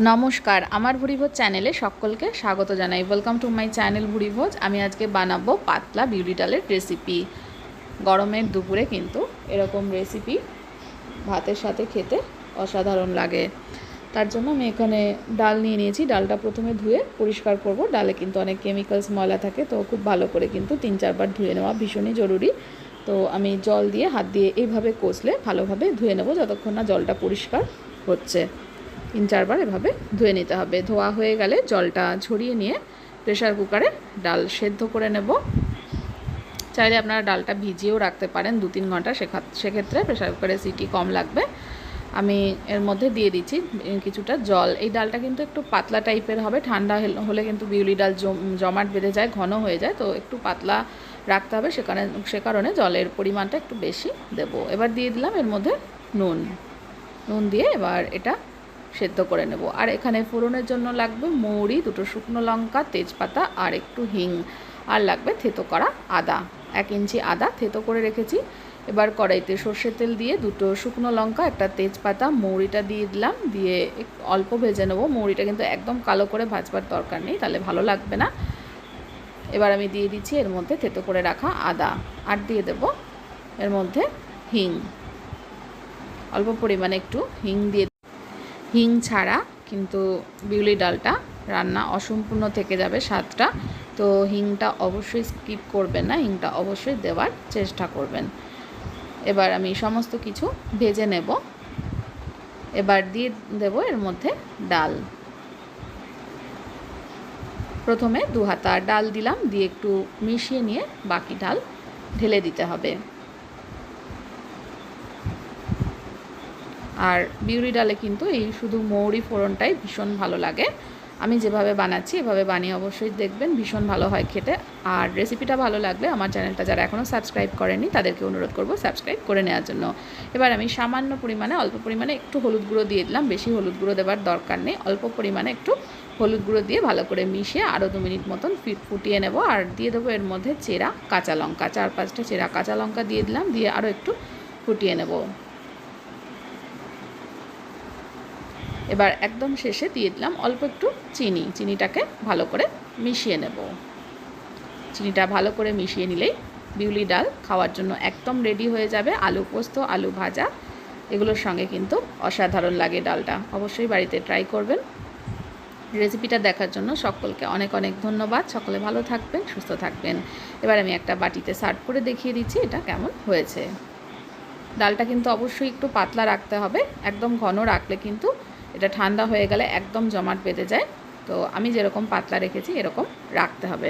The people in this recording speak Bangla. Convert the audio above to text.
নমস্কার, আমার ভুরিভোজ চ্যানেলে সকলকে স্বাগত জানাই। Welcome to my channel Bhurivoj. আমি আজকে বানাবো পাতলা বিউলি ডালের রেসিপি। গরমের দুপুরে কিন্তু এরকম রেসিপি ভাতের সাথে খেতে অসাধারণ লাগে। তার জন্য আমি এখানে ডাল নিয়ে নিয়েছি। ডালটা প্রথমে ধুয়ে পরিষ্কার করব। ডালে কিন্তু অনেক কেমিক্যালস ময়লা থাকে, তো খুব ভালো করে কিন্তু 3-4 বার ধুয়ে নেওয়া ভীষণই জরুরি। তো আমি জল দিয়ে হাত দিয়ে এইভাবে কষলে ভালোভাবে ধুয়ে নেব যতক্ষণ না জলটা পরিষ্কার হচ্ছে। 3-4 বার এভাবে ধুয়ে নিতে হবে। ধোয়া হয়ে গেলে জলটা ঝরিয়ে নিয়ে প্রেশার কুকারে ডাল সেদ্ধ করে নেব। চাইলে আপনারা ডালটা ভিজিয়েও রাখতে পারেন 2-3 ঘন্টা, সেক্ষেত্রে প্রেশার কুকারে সিটি কম লাগবে। আমি এর মধ্যে দিয়ে দিচ্ছি কিছুটা জল। এই ডালটা কিন্তু একটু পাতলা টাইপের হবে, ঠান্ডা হলে কিন্তু বিউলি ডাল জমাট বেঁধে যায়, ঘন হয়ে যায়, তো একটু পাতলা রাখতে হবে। সে কারণে জলের পরিমাণটা একটু বেশি দেব। এবার দিয়ে দিলাম এর মধ্যে নুন দিয়ে এবার এটা সেদ্ধ করে নেব। আর এখানে ফোড়নের জন্য লাগবে মৌরি, 2টো শুকনো লঙ্কা, তেজপাতা আর একটু হিং, আর লাগবে থেতো করা আদা। 1 ইঞ্চি আদা থেতো করে রেখেছি। এবার কড়াইতে সর্ষের তেল দিয়ে 2টো শুকনো লঙ্কা, একটা তেজপাতা, মৌরিটা দিয়ে দিলাম, দিয়ে অল্প ভেজে নেব। মৌরিটা কিন্তু একদম কালো করে ভাজবার দরকার নেই, তাহলে ভালো লাগবে না। এবার আমি দিয়ে দিচ্ছি এর মধ্যে থেতো করে রাখা আদা, আর দিয়ে দেব এর মধ্যে হিং, অল্প পরিমাণে একটু হিং দিয়ে। হিং ছাড়া কিন্তু বিউলি ডালটা রান্না অসম্পূর্ণ থেকে যাবে স্বাদটা, তো হিংটা অবশ্যই স্কিপ করবেন না, হিংটা অবশ্যই দেওয়ার চেষ্টা করবেন। এবার আমি সমস্ত কিছু ভেজে নেব। এবার দিয়ে দেব এর মধ্যে ডাল। প্রথমে 2 হাতা ডাল দিলাম, দিয়ে একটু মিশিয়ে নিয়ে বাকি ডাল ঢেলে দিতে হবে। আর বিউলি ডালে কিন্তু এই শুধু মৌরি ফোড়নটাই ভীষণ ভালো লাগে। আমি যেভাবে বানাচ্ছি এভাবে বানিয়ে অবশ্যই দেখবেন, ভীষণ ভালো হয় খেতে। আর রেসিপিটা ভালো লাগলে আমার চ্যানেলটা যারা এখনও সাবস্ক্রাইব করেনি তাদেরকে অনুরোধ করব সাবস্ক্রাইব করে নেওয়ার জন্য। এবার আমি সামান্য পরিমাণে অল্প পরিমাণে একটু হলুদ গুঁড়ো দিয়ে দিলাম, বেশি হলুদ গুঁড়ো দেওয়ার দরকার নেই। অল্প পরিমাণে একটু হলুদ গুঁড়ো দিয়ে ভালো করে মিশিয়ে আরও 2 মিনিট মতন ফুটিয়ে নেব। আর দিয়ে দেবো এর মধ্যে চেরা কাঁচা লঙ্কা, 4-5টা চেরা কাঁচা লঙ্কা দিয়ে দিলাম, দিয়ে আরও একটু ফুটিয়ে নেব। এবার একদম শেষে দিয়ে দিলাম অল্প একটু চিনিটাকে ভালো করে মিশিয়ে নেব। চিনিটা ভালো করে মিশিয়ে নিলেই বিউলি ডাল খাওয়ার জন্য একদম রেডি হয়ে যাবে। আলু পোস্ত, আলু ভাজা এগুলোর সঙ্গে কিন্তু অসাধারণ লাগে ডালটা। অবশ্যই বাড়িতে ট্রাই করবেন। রেসিপিটা দেখার জন্য সকলকে অনেক অনেক ধন্যবাদ। সকলে ভালো থাকবেন, সুস্থ থাকবেন। এবার আমি একটা বাটিতে সার্ভ করে দেখিয়ে দিচ্ছি এটা কেমন হয়েছে। ডালটা কিন্তু অবশ্যই একটু পাতলা রাখতে হবে, একদম ঘন রাখলে কিন্তু এটা ঠান্ডা হয়ে গেলে একদম জমাট বেঁধে যায়। তো আমি যেরকম পাতলা রেখেছি এরকম রাখতে হবে।